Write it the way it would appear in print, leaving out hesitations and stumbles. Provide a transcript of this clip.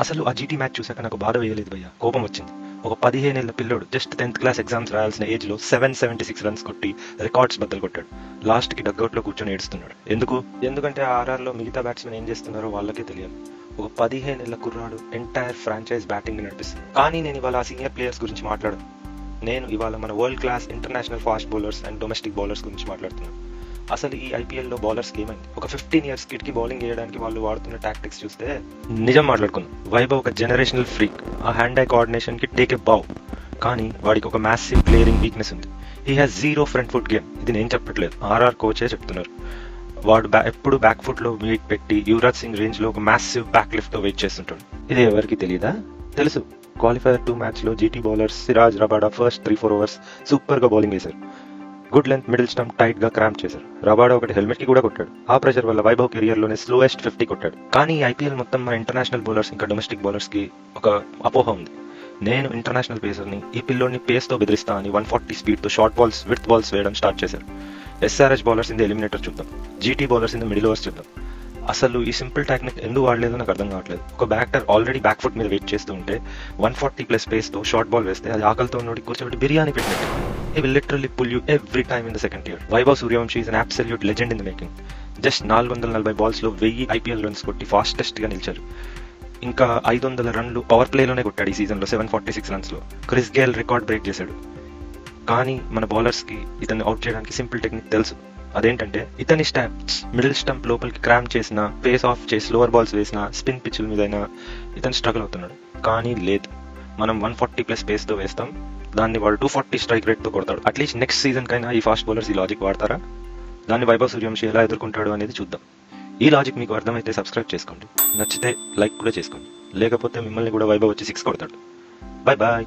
అసలు ఆ GT match చూసాక నాకు బాధ వేయలేదు భయ్య, కోపం వచ్చింది. ఒక 15 ఏళ్ల పిల్లోడు జస్ట్ 10th క్లాస్ ఎగ్జామ్స్ రాయాల్సిన ఏజ్ లో 776 రన్స్ కొట్టి రికార్డ్స్ బద్దలు కొట్టాడు. లాస్ట్ కి డగ్అవుట్ లో కూర్చొని ఏడుస్తున్నాడు. ఎందుకంటే ఆర్ఆర్ లో మిగతా బ్యాట్స్మెన్ ఏం చేస్తున్నారో వాళ్ళకే తెలియాలి. ఒక 15 ఏళ్ల కుర్రాడు ఎంటైర్ ఫ్రాంచైజ్ బ్యాటింగ్ ని నడిపిస్తుంది. కానీ నేను ఇవాళ సీనియర్ ప్లేయర్స్ గురించి మాట్లాడను. నేను ఇవాళ మన world class international fast bowlers and domestic bowlers గురించి మాట్లాడుతున్నాను. అసలు ఈ ఐపీఎల్ లో బౌలర్స్ కి ఏమైంది? ఒక 15 years కిడ్ కి బౌలింగ్ వేయడానికి వాళ్ళు వాడుతున్న టాక్టిక్స్ చూస్తే నిజం మాట్లాడుకుందాం. వైభవ్ ఒక జనరేషనల్ ఫ్రీక్. ఆ హ్యాండ్ ఐ కోఆర్డినేషన్ కి టేక్ ఎ బావ్. కానీ వాడికి ఒక మ్యాసివ్ క్లియరింగ్ వీక్నెస్ ఉంది. He has zero front foot game. ఇది నేను చెప్పట్లేదు, ఆర్ఆర్ కోచే చెప్తున్నారు. వాడు ఎప్పుడు బ్యాక్ ఫుట్ లో వెయిట్ పెట్టి యువరాజ్ సింగ్ రేంజ్ లో ఒక మ్యాసివ్ బ్యాక్ లిఫ్ట్ తో వెయిట్ చేస్తుంటాడు. ఇది ఎవరికి తెలియదా? తెలుసు. క్వాలిఫైర్ 2 మ్యాచ్ లో GT bowlers Siraj Rabada first 3-4 overs super గా బౌలింగ్ వేశారు. Good length middle stump tight గా క్రాంప్ చేశారు. రబాడా ఒకటి హెల్మెట్ కి కూడా కొట్టాడు. ఆ ప్రెషర్ వల్ల వైభవ్ కెరియర్ లోనే స్లోయెస్ట్ 50 కొట్టాడు. కానీ ఐపీఎల్ మొత్తం మన ఇంటర్నేషనల్ బౌలర్స్ ఇంకా డొమెస్టిక్ బౌలర్స్ కి ఒక అపోహ ఉంది. నేను ఇంటర్నేషనల్ పేసర్ ని, ఈ పిల్లోని పేస్ తో బెదిరిస్తా అని 140 స్పీడ్ తో షార్ట్ బాల్స్ విత్ బాల్స్ వేయడం స్టార్ట్ చేశారు. SRH bowlers in the eliminator చూద్దాం, GT bowlers in the middle overs చూద్దాం. అసలు ఈ సింపుల్ టెక్నిక్ ఎందుకు వాడలేదో నాకు అర్థం కావట్లేదు. ఒక బ్యాటర్ ఆల్రెడీ బ్యాక్ ఫుట్ మీద వెయిట్ చేస్తూ ఉంటే 140+ పేస్ తో షార్ట్ బాల్ వేస్తే అది ఆకలితో ఉన్నోడి కూర్చోబెట్టి బిర్యానీ పెట్టినట్టు. He will literally pull you every time in the second tier. Vaibhav Suryavanshi is an absolute legend in the making. Just 440 balls లో 1000 ఐపీఎల్ రన్స్ కొట్టి ఫాస్టెస్ట్ గా నిలిచారు. ఇంకా 500 రన్లు పవర్ ప్లేలోనే కొట్టాడు ఈ సీజన్ లో 746 రన్స్ లో. క్రిస్ గేల్ రికార్డ్ బ్రేక్ చేశాడు. కానీ మన బౌలర్స్ కి ఇతన్ని అవుట్ చేయడానికి సింపుల్ టెక్నిక్ తెలుసు. అదేంటంటే ఇతని స్టాప్స్ మిడిల్ స్టంప్ లోపలికి క్రామ్ చేసిన, ఫేస్ ఆఫ్ చేసి లోవర్ బాల్స్ వేసిన, స్పిన్ పిచ్ల మీద అయినా ఇతను స్ట్రగుల్ అవుతున్నాడు. కానీ లేదు, మనం 140+ పేస్ తో వేస్తాం, దాన్ని వాడు 240 స్ట్రైక్ రేట్ తో కొడతాడు. అట్లీస్ట్ నెక్స్ట్ సీజన్ కైనా ఈ ఫాస్ట్ బౌలర్స్ ఈ లాజిక్ వాడతారా? దాన్ని వైభవ్ సూర్యవంశి ఎలా ఎదుర్కొంటాడు అనేది చూద్దాం. ఈ లాజిక్ మీకు అర్థమైతే సబ్స్క్రైబ్ చేసుకోండి, నచ్చితే లైక్ కూడా చేసుకోండి. లేకపోతే మిమ్మల్ని కూడా వైభవ్ వచ్చి 6 కొడతాడు. Bye bye.